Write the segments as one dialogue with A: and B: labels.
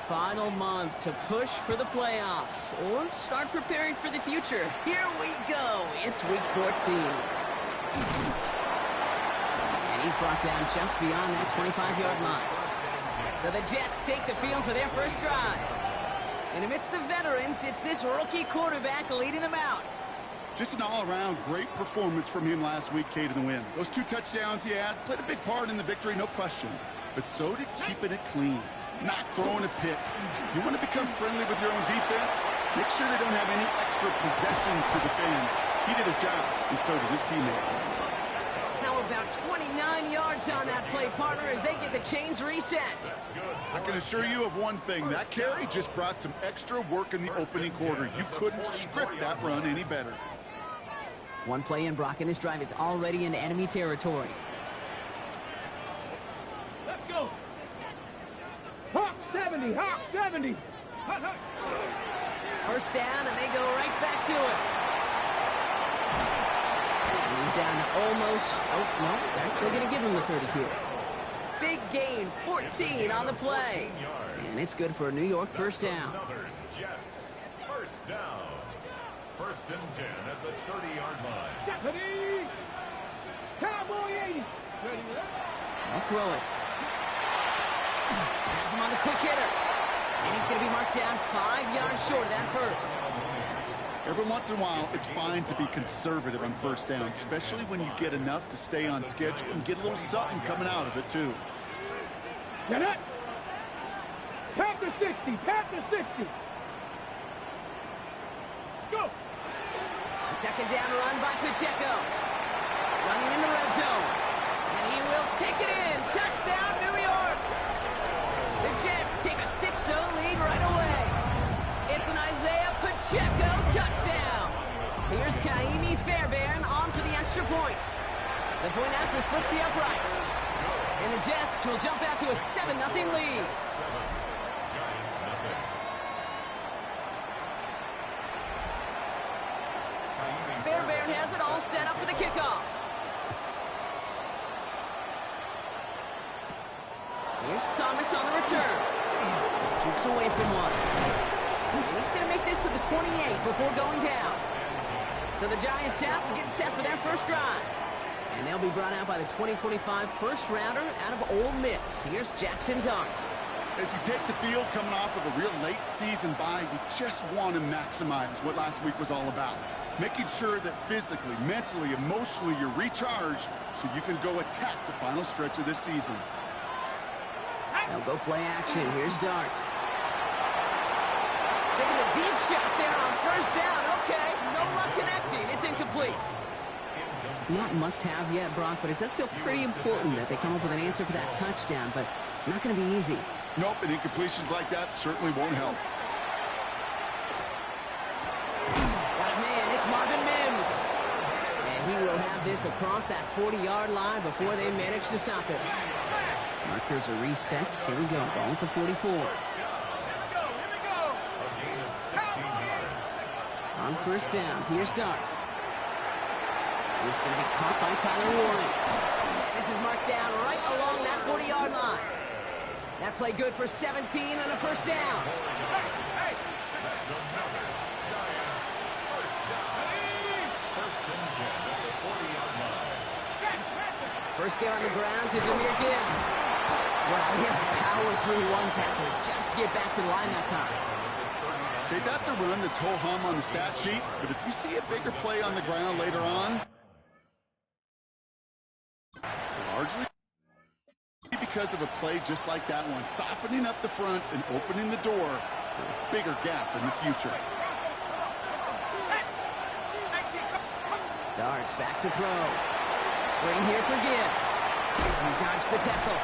A: final month to push for the playoffs or start preparing for the future. Here we go. It's week 14. And he's brought down just beyond that 25-yard line. So the Jets take the field for their first drive. And amidst the veterans, it's this rookie quarterback leading them out.
B: Just an all-around great performance from him last week, Kate, in the win. Those 2 touchdowns he had played a big part in the victory, no question. But so did keeping it clean, not throwing a pick. You want to become friendly with your own defense? Make sure they don't have any extra possessions to defend. He did his job, and so did his teammates.
A: How about 29 yards on that play, partner, as they get the chains reset?
B: I can assure you of one thing. That carry just brought some extra work in the opening quarter. You couldn't script that run any better.
A: One play in, Brock, and this drive is already in enemy territory.
C: Let's go. Hawk 70, Hawk 70.
A: First down, and they go right back to it. And he's down to almost, oh, no, they're actually going to give him the 30 here. Big gain, 14 on the play. And it's good for a New York first down.
D: Jets first down. First and 10 at the 30-yard line.
C: Deputy! Cowboy 80.
A: I'll throw it. Has him on the quick hitter. And he's going to be marked down 5 yards short of that first.
B: Every once in a while, it's fine to be conservative on first down, especially when you get enough to stay on schedule and get a little something coming out of it, too.
C: Get it? Panther 60, Panther 60. Let's go.
A: A second down run by Pacheco. Running in the red zone. And he will take it in. Touchdown, New York. The Jets take a 6-0 lead right away. It's an Isaiah Pacheco touchdown. Here's Kaimi Fairbairn on for the extra point. The point after splits the uprights. And the Jets will jump out to a 7-0 lead. Fairbairn has it all set up for the kickoff. Here's Thomas on the return. Jukes away from one. And he's going to make this to the 28 before going down. So the Giants out and getting set for their first drive. And they'll be brought out by the 2025 first-rounder out of Ole Miss. Here's Jackson Dart.
B: As you take the field coming off of a real late season bye, you just want to maximize what last week was all about. Making sure that physically, mentally, emotionally, you're recharged so you can go attack the final stretch of this season.
A: They'll go play action. Here's Dart. Taking a deep shot there on first down. Okay, no luck connecting. It's incomplete. Not must-have yet, Brock, but it does feel pretty important that they come up with an answer for that touchdown, but not going to be easy.
B: Nope, and incompletions like that certainly won't help.
A: Got it, man. It's Marvin Mims. And he will have this across that 40-yard line before they manage to stop it. Markers are reset. Here we go. Ball at the 44. On first down, here's Dart. He's going to be caught by Tyler Warren. And this is marked down right along that 40-yard line. That play good for 17 on a first down. First game on the ground to Jahmyr Gibbs. Well, he had to power through one tackle just to get back to the line that time.
B: Okay, that's a run that's ho-hum on the stat sheet, but if you see a bigger play on the ground later on, largely because of a play just like that one, softening up the front and opening the door for a bigger gap in the future.
A: Darts back to throw. Screen here for Gibbs. He dodged the tackle.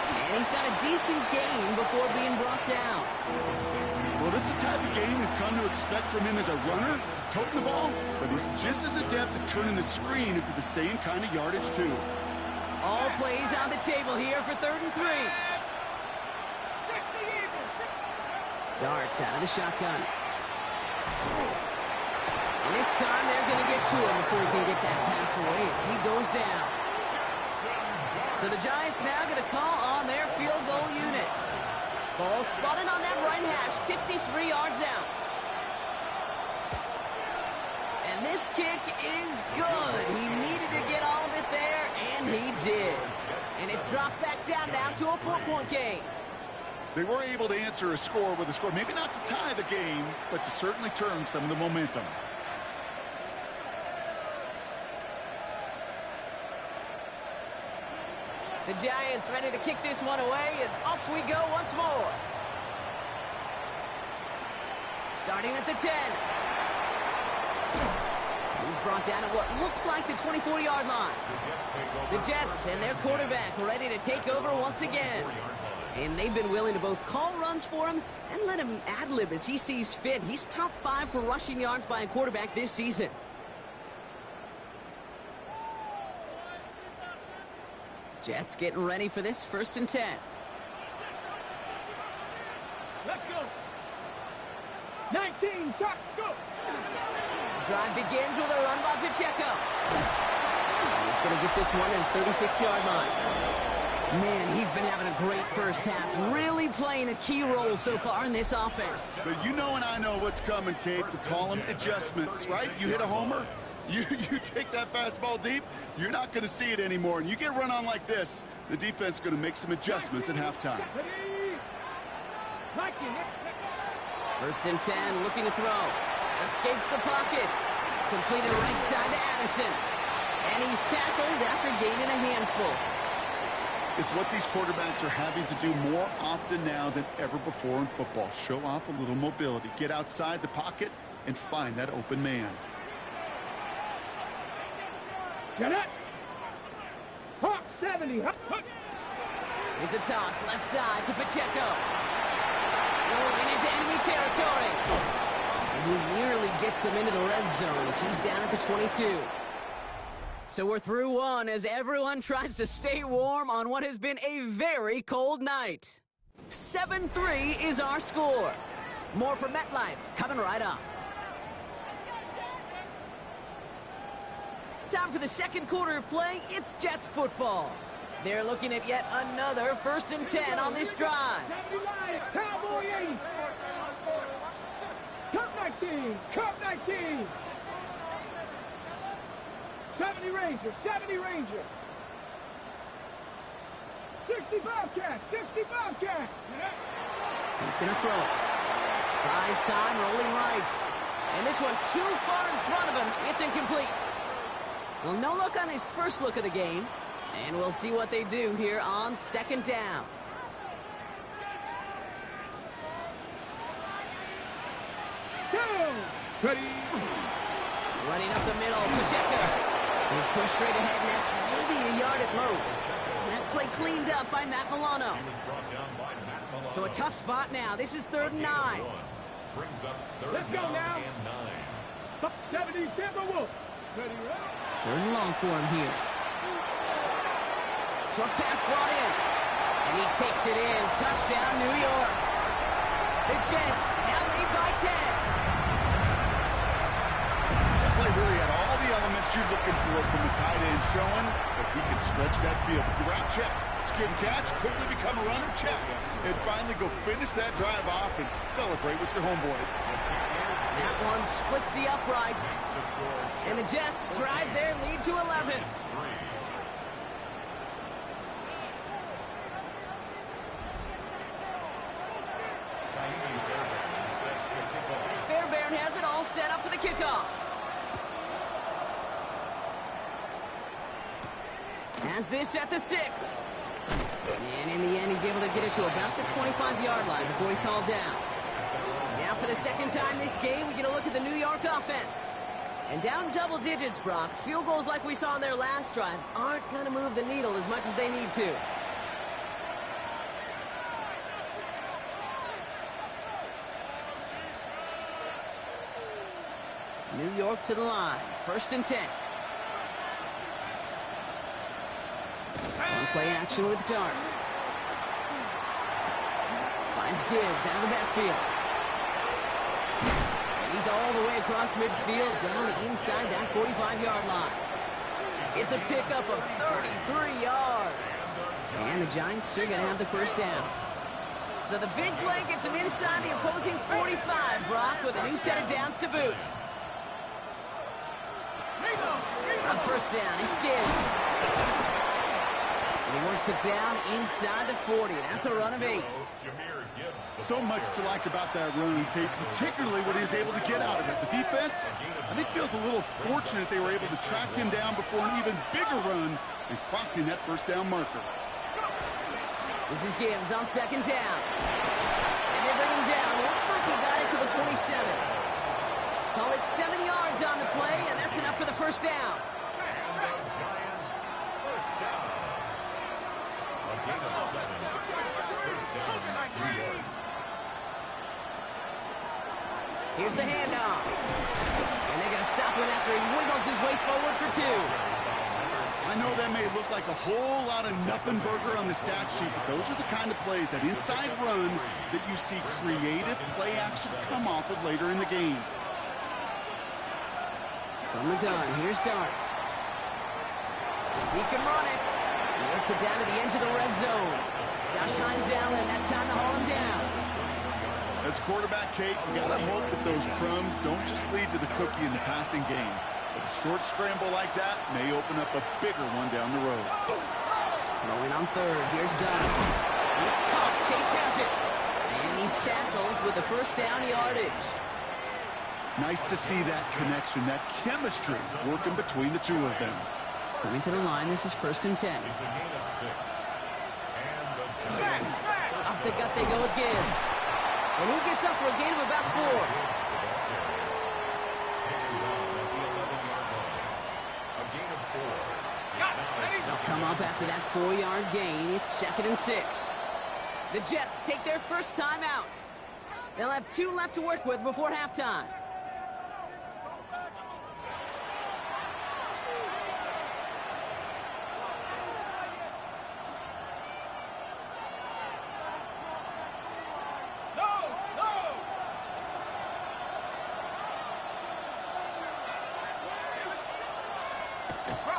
A: And he's got a decent gain before being brought down.
B: Well, this is the type of game we've come to expect from him as a runner, toting the ball, but he's just as adept at turning the screen into the same kind of yardage, too.
A: All plays on the table here for 3rd and 3. Darts out of the shotgun. And this time they're going to get to him before he can get that pass away as he goes down. So the Giants now going to call on their field goal unit. Ball spotted on that right hash, 53 yards out. And this kick is good. He needed to get all of it there, and he did. And it's dropped back down now to a 4-point game.
B: They were able to answer a score with a score, maybe not to tie the game, but to certainly turn some of the momentum.
A: The Giants ready to kick this one away, and off we go once more. Starting at the 10. He's brought down at what looks like the 24-yard line. The Jets and their quarterback ready to take over once again. And they've been willing to both call runs for him and let him ad-lib as he sees fit. He's top 5 for rushing yards by a quarterback this season. Jets getting ready for this 1st and 10.
C: Let's go. 19, touch, go.
A: Drive begins with a run by Pacheco. And he's going to get this one in the 36-yard line. Man, he's been having a great first half. Really playing a key role so far in this offense.
B: So you know and I know what's coming, Kate. We call them adjustments, right? You hit a homer, you take that fastball deep, you're not going to see it anymore. And you get run on like this, the defense is going to make some adjustments at halftime.
A: 1st and 10, looking to throw. Escapes the pocket. Completed right side to Addison. And he's tackled after gaining a handful.
B: It's what these quarterbacks are having to do more often now than ever before in football. Show off a little mobility. Get outside the pocket and find that open man.
C: Get it. Hawk 70.
A: Here's a toss left side to Pacheco. Rolling into enemy territory. And he nearly gets them into the red zone as he's down at the 22. So we're through one as everyone tries to stay warm on what has been a very cold night. 7-3 is our score. More from MetLife coming right up. Time for the second quarter of play. It's Jets football. They're looking at yet another 1st and 10 on this drive.
C: Cowboy 80. Cup 19. Cup 19. 70 Ranger. 70 Ranger. 65 catch. 65 catch.
A: He's going to throw it. Buys time, rolling right. And this one too far in front of him. It's incomplete. Well, no look on his first look of the game. And we'll see what they do here on 2nd down.
C: Ready.
A: Running up the middle, Pacheco. He's pushed straight ahead, and that's maybe a yard at most. That play cleaned up by Matt Milano. So a tough spot now. This is 3rd and 9.
C: Let's go now. 70 Timberwolves. Ready,
A: 3rd and long for him here. Short pass brought in. And he takes it in. Touchdown, New York. The Jets now lead by 10.
B: That play really had all the elements you're looking for from the tight end, showing that he can stretch that field. With the route check, secure the catch, quickly become a runner, check. And finally go finish that drive off and celebrate with your homeboys.
A: That one splits the uprights. And the Jets drive their lead to 11. Fairbairn has it all set up for the kickoff. Has this at the 6. And in the end, he's able to get it to about the 25-yard line before he's hauled down. Now for the second time this game, we get a look at the New York offense. And down double digits, Brock. Field goals like we saw in their last drive aren't going to move the needle as much as they need to. New York to the line. 1st and 10. On play action with Dart. Finds Gibbs out of the backfield. And he's all the way across midfield down inside that 45-yard line. It's a pickup of 33 yards. And the Giants are going to have the 1st down. So the big play gets him inside the opposing 45, Brock, with a new set of downs to boot. On first down, it's Gibbs. And he works it down inside the 40. That's a run of 8.
B: So much to like about that run, Kate, particularly what he was able to get out of it. The defense, I think, feels a little fortunate they were able to track him down before an even bigger run and crossing that first down marker.
A: This is Gibbs on second down. And they bring him down. Looks like he got it to the 27. Call it 7 yards on the play, and that's enough for the first down.
D: And the Giants first down. A gain of 7. First down, New York.
A: Here's the handoff. And they're going to stop him after he wiggles his way forward for 2.
B: I know that may look like a whole lot of nothing burger on the stat sheet, but those are the kind of plays, that inside run, that you see creative play action come off of later in the game.
A: From the gun, here's Dart. He can run it. He works it down to the edge of the red zone. Josh Hines Allen, that time to haul him down.
B: As quarterback, Kate, you got to hope that those crumbs don't just lead to the cookie in the passing game. But a short scramble like that may open up a bigger one down the road.
A: Throwing on third, here's Dart. It's caught, Chase has it. And he's tackled with the first down yardage.
B: Nice to see that connection, that chemistry working between the two of them.
A: Coming to the line, this is first and 10.
D: It's a gain of 6. And the Giants
A: Off the gut they go with Gibbs. And he gets up for a gain of about 4. They'll come up after that 4-yard gain. It's second and 6. The Jets take their first time out. They'll have 2 left to work with before halftime.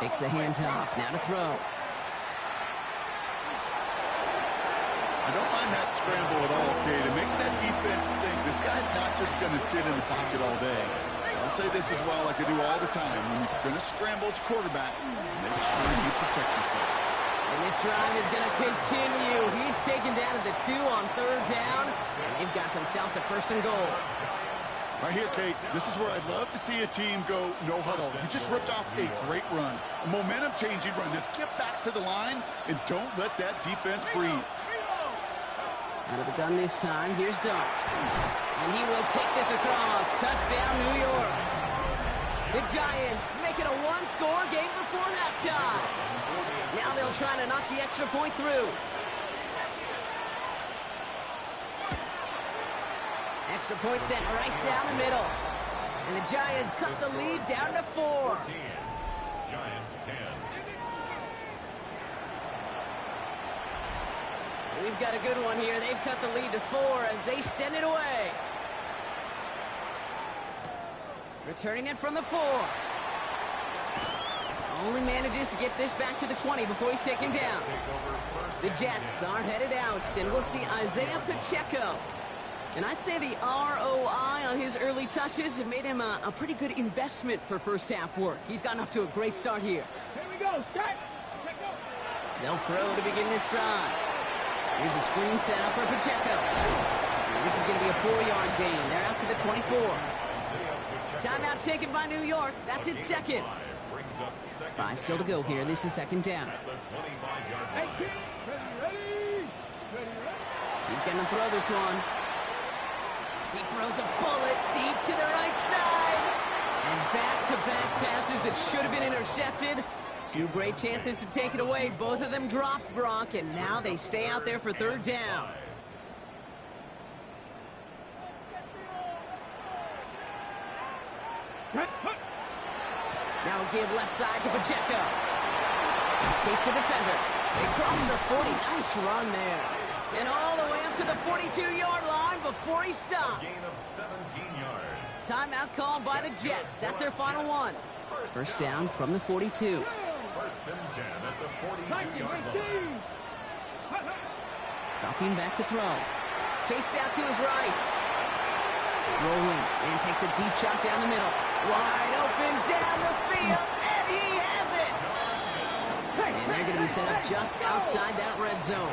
A: Takes the handoff. Now to throw.
B: I don't mind that scramble at all, Kate. It makes that defense think this guy's not just going to sit in the pocket all day. I'll say this as well, like I do all the time. When you're going to scramble as quarterback, make sure you protect yourself.
A: And this drive is going to continue. He's taken down at the 2 on third down. And they've got themselves a first and goal.
B: Right here, Kate, this is where I'd love to see a team go no huddle. You just ripped off a great run, a momentum-changing run. Now get back to the line and don't let that defense breathe.
A: Out of the gun this time, here's Dart. And he will take this across. Touchdown, New York. The Giants make it a 1-score game before halftime. Now they'll try to knock the extra point through. Extra point sent right down the middle. And the Giants cut the lead down to 4.
D: 14. Giants 10.
A: We've got a good one here. They've cut the lead to 4 as they send it away. Returning it from the 4. Only manages to get this back to the 20 before he's taken down. The Jets are headed out, and we'll see Isaiah Pacheco. And I'd say the ROI on his early touches have made him a pretty good investment for first half work. He's gotten off to a great start here.
C: Here we go, Scott.
A: They'll throw to begin this drive. Here's a screen set up for Pacheco. And this is going to be a 4-yard gain. They're out to the 24. Timeout taken by New York. That's its second. 5 still to go here. This is second down. He's going to throw this one. He throws a bullet deep to the right side. And back-to-back passes that should have been intercepted. 2 great chances to take it away. Both of them dropped, Brock, and now they stay out there for third down. Now a give left side to Pacheco. Escapes the defender. They cross the 40. Nice run there. And all the way up to the 42-yard line before he stopped.
D: Gain of 17 yards.
A: Timeout called by the Jets. That's their final one. First down from the 42.
D: First and 10 at the 42-yard line.
A: Dropping back to throw. Chased out to his right. Rolling, and takes a deep shot down the middle. Wide open down the field, and he has it! And they're going to be set up just outside that red zone.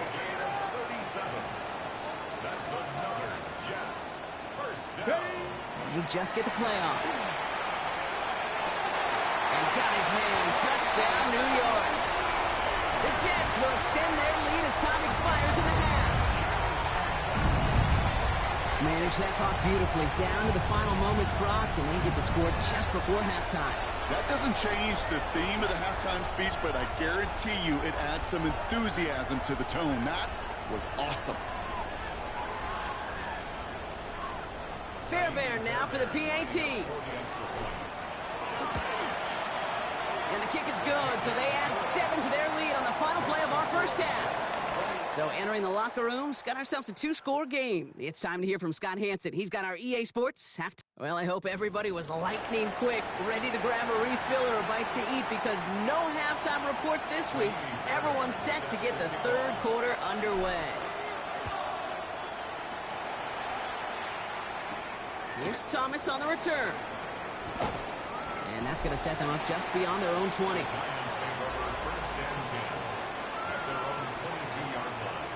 D: That's another Jets first down.
A: And he just get the play off. And got his man. Touchdown, New York. The Jets will extend their lead as time expires in the half. Manage that clock beautifully down to the final moments, Brock, and they get the score just before halftime.
B: That doesn't change the theme of the halftime speech, but I guarantee you it adds some enthusiasm to the tone. That was awesome.
A: Fairbairn now for the PAT. And the kick is good, so they add 7 to their lead on the final play of our first half. So entering the locker room, got ourselves a 2-score game. It's time to hear from Scott Hansen. He's got our EA Sports halftime. Well, I hope everybody was lightning quick, ready to grab a refill or a bite to eat, because no halftime report this week. Everyone's set to get the third quarter underway. Here's Thomas on the return. And that's going to set them up just beyond their own 20.
D: Giants take over first and 10 at their own 22-yard line.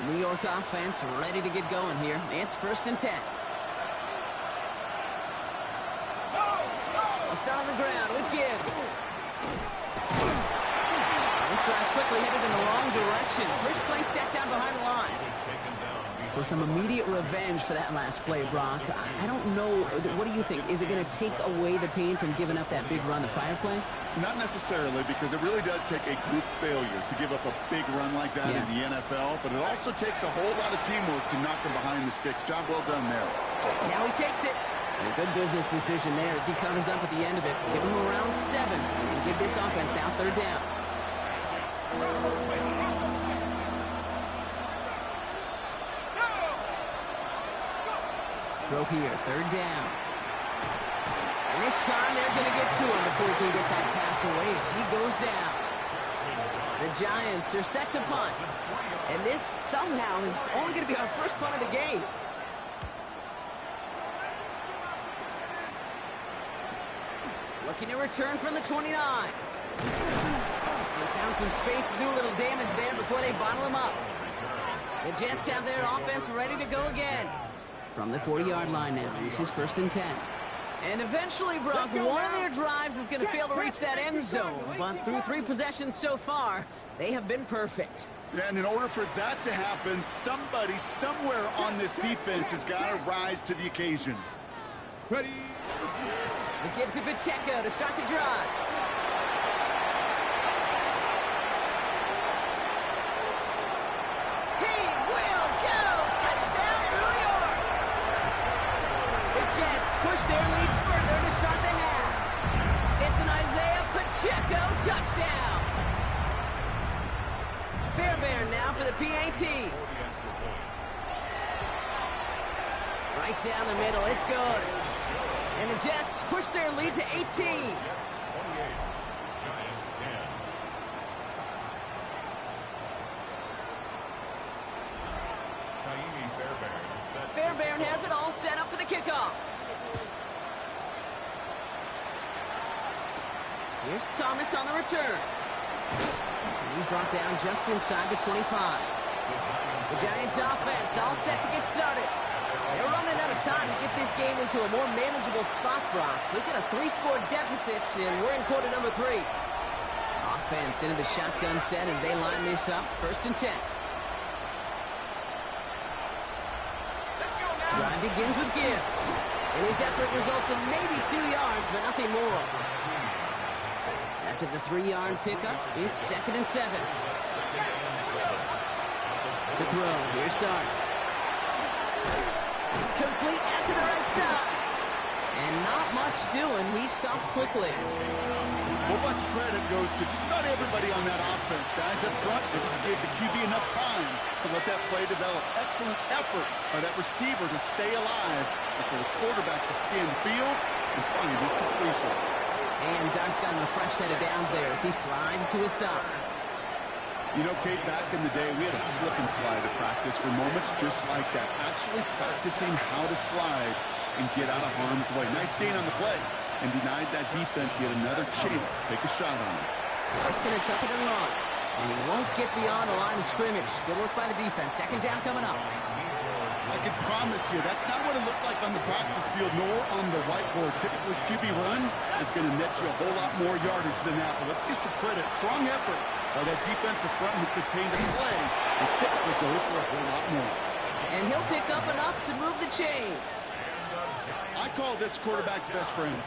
A: The New York offense ready to get going here. It's first and 10. We'll start on the ground with Gibbs. This drive's quickly headed in the wrong direction. First play set down behind the line. So some immediate revenge for that last play, Brock. I don't know. What do you think? Is it going to take away the pain from giving up that big run the prior play?
B: Not necessarily, because it really does take a group failure to give up a big run like that in the NFL, but it also takes a whole lot of teamwork to knock them behind the sticks. Job well done there.
A: Now he takes it. And a good business decision there as he covers up at the end of it. Give him around 7 and give this offense now third down. Throw here, third down. And this time they're going to get to him before he can get that pass away as he goes down. The Giants are set to punt. And this somehow is only going to be our first punt of the game. Looking to return from the 29. They found some space to do a little damage there before they bottle him up. The Jets have their offense ready to go again. From the 40-yard line now, this is first and 10. And eventually, Brock, one of their drives is going to fail to reach that end zone. But through 3 possessions so far, they have been perfect.
B: Yeah, and in order for that to happen, somebody somewhere on this defense has got to rise to the occasion.
C: Ready.
A: It gives it Pacheco to start the drive. He will go! Touchdown, New York! The Jets push their lead further to start the half. It's an Isaiah Pacheco touchdown. Fairbairn now for the PAT. Right down the middle, it's good. And the Jets push their lead to 18.
D: Jets 28, Giants 10. Naimi Fairbairn is set.
A: Fairbairn has it all set up for the kickoff. Here's Thomas on the return. And he's brought down just inside the 25. The Giants offense all set to get started. They're running out of time to get this game into a more manageable spot, Brock. We've got a 3-score deficit, and we're in quarter number 3. Offense into the shotgun set as they line this up. First and 10. Drive begins with Gibbs. And his effort results in maybe 2 yards, but nothing more. After the 3-yard pickup, it's second and 7. To throw, here's Dart. Complete out to the right side. And not much doing. He stopped quickly.
B: Well, much credit goes to just about everybody on that offense. Guys up front, they gave the QB enough time to let that play develop. Excellent effort by that receiver to stay alive and for the quarterback to scan the field and find his completion.
A: And Doug's got him a fresh set of downs there as he slides to a stop.
B: You know, Kate, back in the day, we had a slip and slide at practice for moments just like that. Actually practicing how to slide and get out of harm's way. Nice gain on the play. And denied that defense yet another chance to take a shot on it.
A: It's going to tuck it and run. And he won't get beyond the line of scrimmage. Good work by the defense. Second down coming up.
B: I can promise you, that's not what it looked like on the practice field, nor on the whiteboard. Typically, QB run is going to net you a whole lot more yardage than that. But let's give some credit. Strong effort by that defensive front who contained the play. It typically goes for a whole lot more.
A: And he'll pick up enough to move the chains.
B: I call this quarterback's best friend.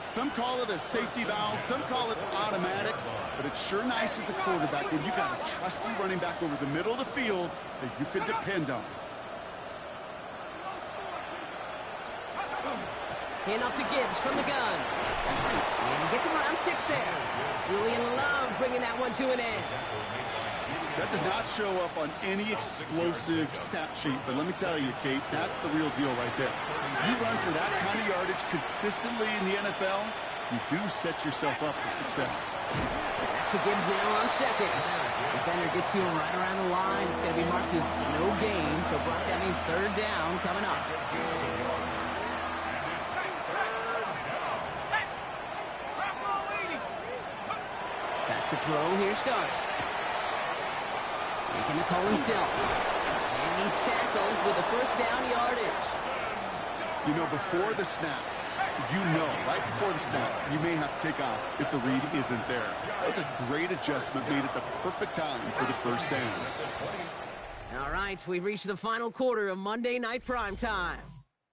B: Some call it a safety valve, some call it automatic, but it's sure nice as a quarterback when you got a trusty running back over the middle of the field that you can depend on.
A: Handoff to Gibbs from the gun. And he gets him around 6 there. Julian Love bringing that one to an end.
B: That does not show up on any explosive stat sheet, but let me tell you, Kate, that's the real deal right there. You run for that kind of yardage consistently in the NFL, you do set yourself up for success.
A: Back to Gibbs now on second. Defender gets to him right around the line. It's going to be marked as no gain, so Brock, that means third down coming up. Back to throw, here Starks. Making the call himself. And he's tackled with a first down yardage.
B: You know, before the snap, right before the snap, you may have to take off if the read isn't there. That was a great adjustment made at the perfect time for the first down.
A: All right, we've reached the final quarter of Monday Night Primetime.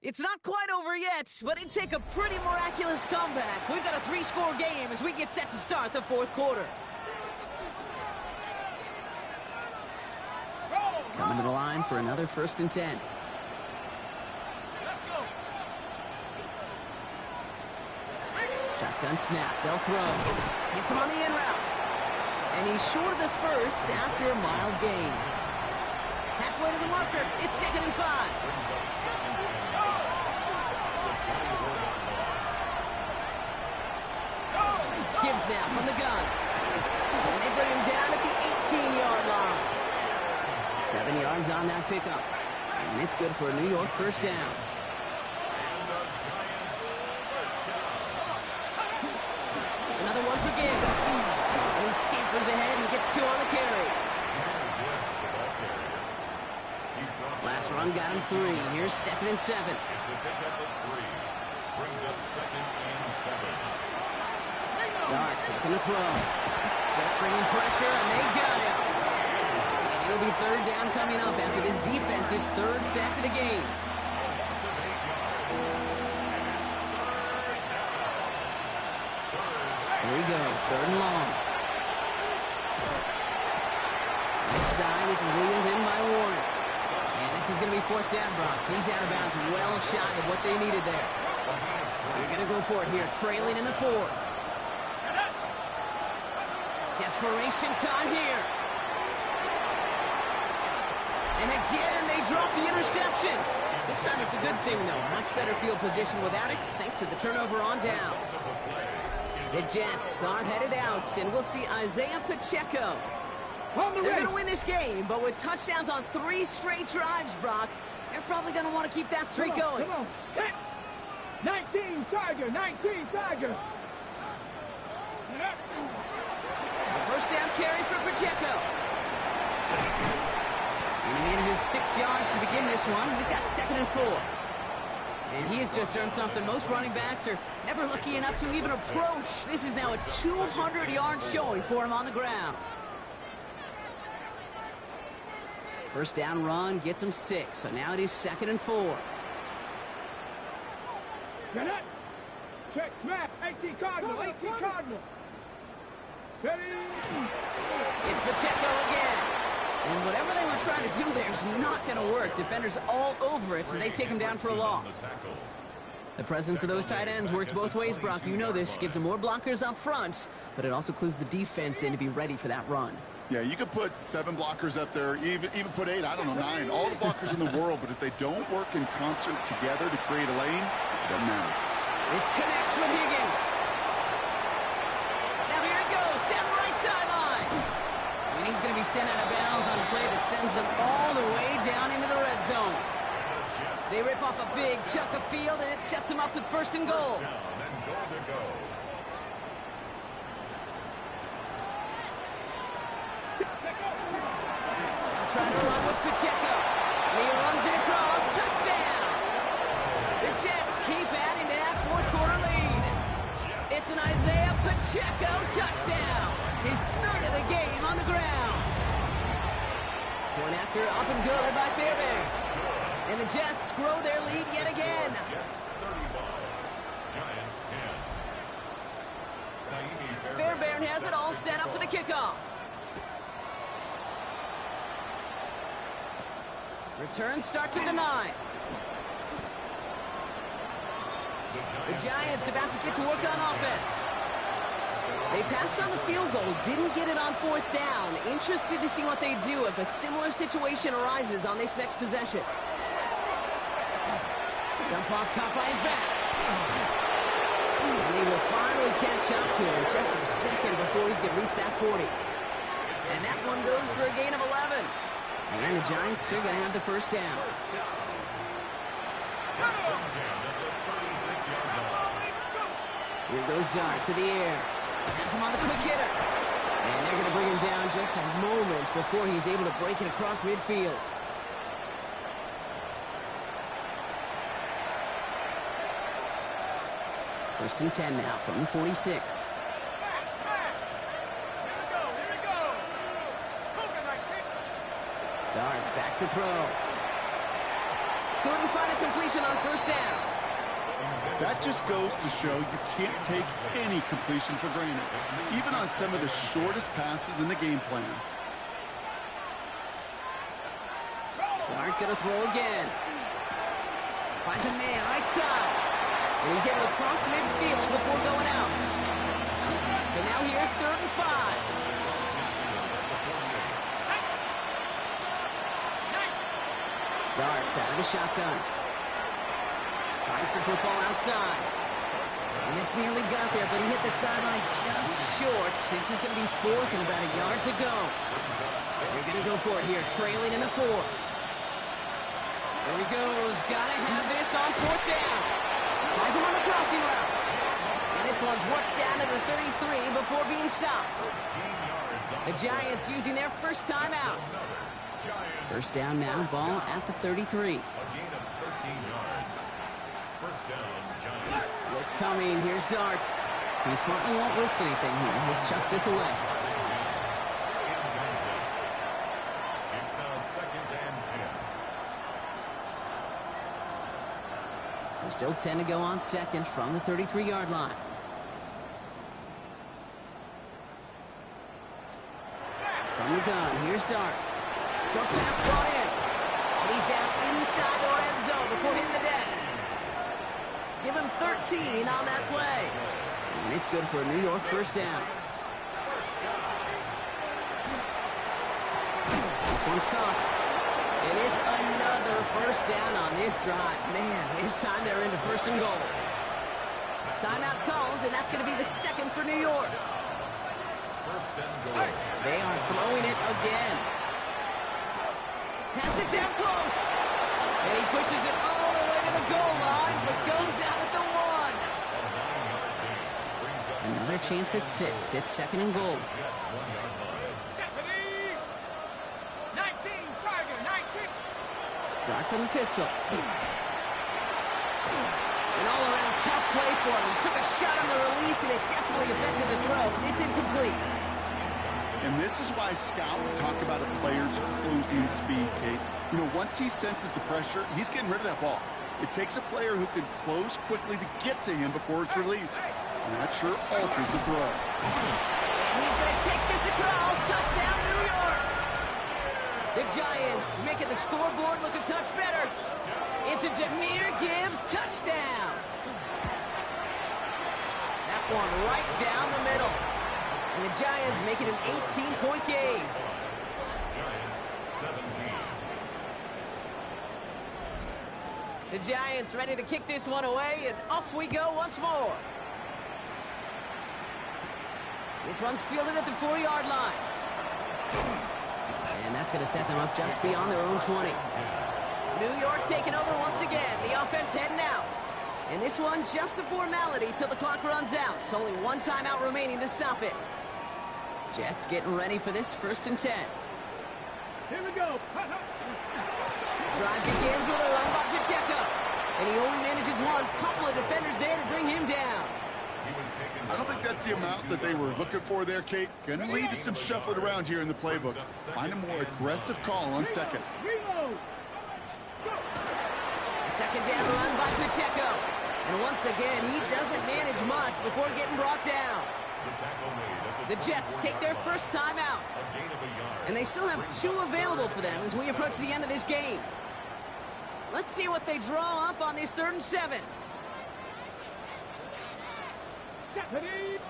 A: It's not quite over yet, but it'd take a pretty miraculous comeback. We've got a 3-score game as we get set to start the fourth quarter. Coming to the line for another 1st and 10. Shotgun snap. They'll throw. Hits him on the in route. And he's short of the first after a mild gain. Halfway to the marker. It's 2nd and 5. Gibbs now from the gun. And they bring him down at the 18-yard line. 7 yards on that pickup. And it's good for a New York first down. Another one for Gibbs. And he scampers ahead and gets 2 on the carry. Last run got him 3. Here's 2nd and 7.
D: It's a pickup of 3. Brings up 2nd and 7.
A: Darks looking to throw. Jets bringing pressure, and they got him. And it'll be third down coming up after this defense's 3rd sack of the game. Here he goes, 3rd and long. Inside, this is reeled in by Warren. And this is going to be 4th down, Brock. He's out of bounds, well shy of what they needed there. They're going to go for it here, trailing in the 4th. Desperation time here. And again, they drop the interception. This time it's a good thing, though. Much better field position without it, thanks to the turnover on downs. The Jets are headed out, and we'll see Isaiah Pacheco. They're going to win this game, but with touchdowns on 3 straight drives, Brock, they're probably going to want to keep that streak going.
C: Come on. 19 Tiger, 19 Tiger.
A: The first down carry for Pacheco. And he needed his 6 yards to begin this one. We've got 2nd and 4. And he has just earned something most running backs are never lucky enough to even approach. This is now a 200-yard showing for him on the ground. First down run gets him 6. So now it is 2nd and 4.
C: Get it. Check, smash. 18 Cardinal, 18 Cardinal. Ready.
A: It's Pacheco again. And whatever they were trying to do there is not going to work. Defenders all over it, so they take him down for a loss. The presence of those tight ends works both ways, Brock. You know this. Gives them more blockers up front, but it also clues the defense in to be ready for that run.
B: Yeah, you could put 7 blockers up there, even put 8, I don't know, 9, all the blockers in the world, but if they don't work in concert together to create a lane, it doesn't matter.
A: This connects with Higgins. sent out of bounds on a play that sends them all the way down into the red zone. They rip off a big chunk of field, and it sets them up with first and goal.
D: Down and goal to go.
A: Trying to run with Pacheco. And he runs it across. Touchdown! The Jets keep adding to that fourth quarter lead. It's an Isaiah Pacheco touchdown. His third of the game on the ground. Going after up and good by Fairbairn. And the Jets grow their lead yet again.
D: Jets 31. Giants 10. Naimi
A: Fairbairn has it all set up for the kickoff. Return starts at the 9. The Giants about to get to work on offense. They passed on the field goal, didn't get it on fourth down. Interested to see what they do if a similar situation arises on this next possession. Dump off caught by his back. And he will finally catch up to him just a second before he can reach that 40. And that one goes for a gain of 11. And the Giants are going to have the first down. Here goes Dart to the air. Has him on the quick hitter. And they're going to bring him down just a moment before he's able to break it across midfield. First and 10 now from the 46. Darts back to throw. Couldn't find a completion on first down.
B: That just goes to show you can't take any completion for granted, even on some of the shortest passes in the game plan.
A: Dart gonna throw again. Finds a man right side. And he's able to cross midfield before going out. So now here's 3rd and 5. Darts out of the shotgun. Finds the football outside. And this nearly got there, but he hit the sideline just short. This is going to be 4th and about a yard to go. They're going to go for it here, trailing in the 4th. There he goes. Got to have this on 4th down. Finds him on the crossing route. And this one's worked down to the 33 before being stopped. The Giants using their first time out. First down now, ball at the 33.
D: A gain of 13 yards. First down, Giants.
A: Blitz coming. Here's Darts. He smartly won't risk anything here. Just chucks this away.
D: It's now 2nd and 10.
A: So still 10 to go on second from the 33-yard line. From the gun, here's Darts. Short pass brought in. And he's down inside the red zone before hitting the deck. Give him 13 on that play. And it's good for a New York first down. This one's caught. And it's another first down on this drive. Man, this time they're into first and goal. Timeout called, and that's going to be the 2nd for New York.
D: First and goal.
A: They are throwing it again. Has it down close. And he pushes it all the way to the goal line, but goes out at the 1. Another chance at 6. It's 2nd and goal.
D: Jets 1-yard line.
C: Stephanie! 19, Tiger, 19!
A: Dart from the pistol. An all-around tough play for him. He took a shot on the release, and it definitely affected the throw. It's incomplete.
B: And this is why scouts talk about a player's closing speed, Kate. You know, once he senses the pressure, he's getting rid of that ball. It takes a player who can close quickly to get to him before it's released. And that sure alters the throw.
A: And he's going to take this across. Touchdown, New York. The Giants making the scoreboard look a touch better. It's a Jahmyr Gibbs touchdown. That one right down the middle. And the Giants make it an 18-point game.
D: Giants 17.
A: The Giants ready to kick this one away, and off we go once more. This one's fielded at the 4-yard line. that's going to set them up just beyond their own 20. New York taking over once again. The offense heading out. And this one, just a formality till the clock runs out. It's only one timeout remaining to stop it. Jets getting ready for this 1st and 10.
C: Here we go.
A: Drive begins with a run by Pacheco. And he only manages one. Couple of defenders there to bring him down.
B: I don't think that's the amount that they were looking for there, Kate. Going to lead to some shuffling around here in the playbook. Find a more aggressive call on second.
C: Reload.
A: Second down run by Pacheco. And once again, he doesn't manage much before getting brought down. The Jets take their first time out. And they still have 2 available for them as we approach the end of this game. Let's see what they draw up on this 3rd and 7.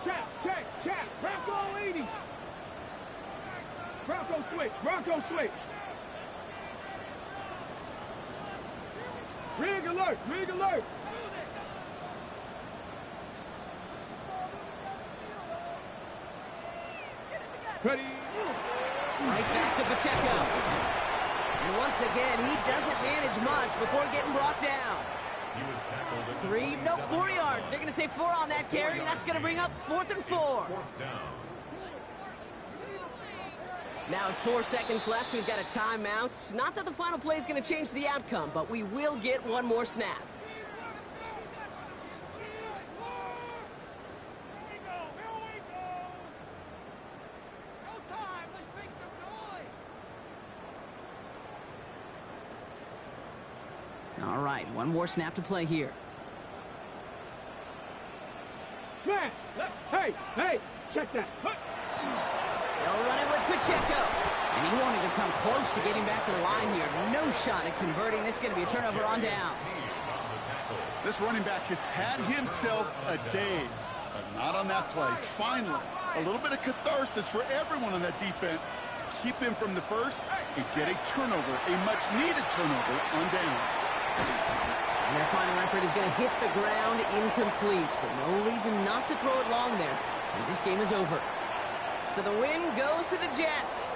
C: Check. Bronco 80. Bronco switch. Rig alert. Ready.
A: Right back to Pacheco. And once again, he doesn't manage much before getting brought down. 4 yards. They're going to say 4 on that carry. That's going to bring up 4th and 4. Now 4 seconds left. We've got a timeout. Not that the final play is going to change the outcome, but we will get one more snap. All right, one more snap to play here.
C: Man, hey, check that.
A: They'll run it with Pacheco. And he won't even come close to getting back to the line here. No shot at converting. This is going to be a turnover on downs.
B: This running back has had himself a day, but not on that play. Finally, a little bit of catharsis for everyone on that defense to keep him from the first and get a turnover, a much-needed turnover on downs.
A: And their final effort is going to hit the ground incomplete, but no reason not to throw it long there, as this game is over. So the win goes to the Jets.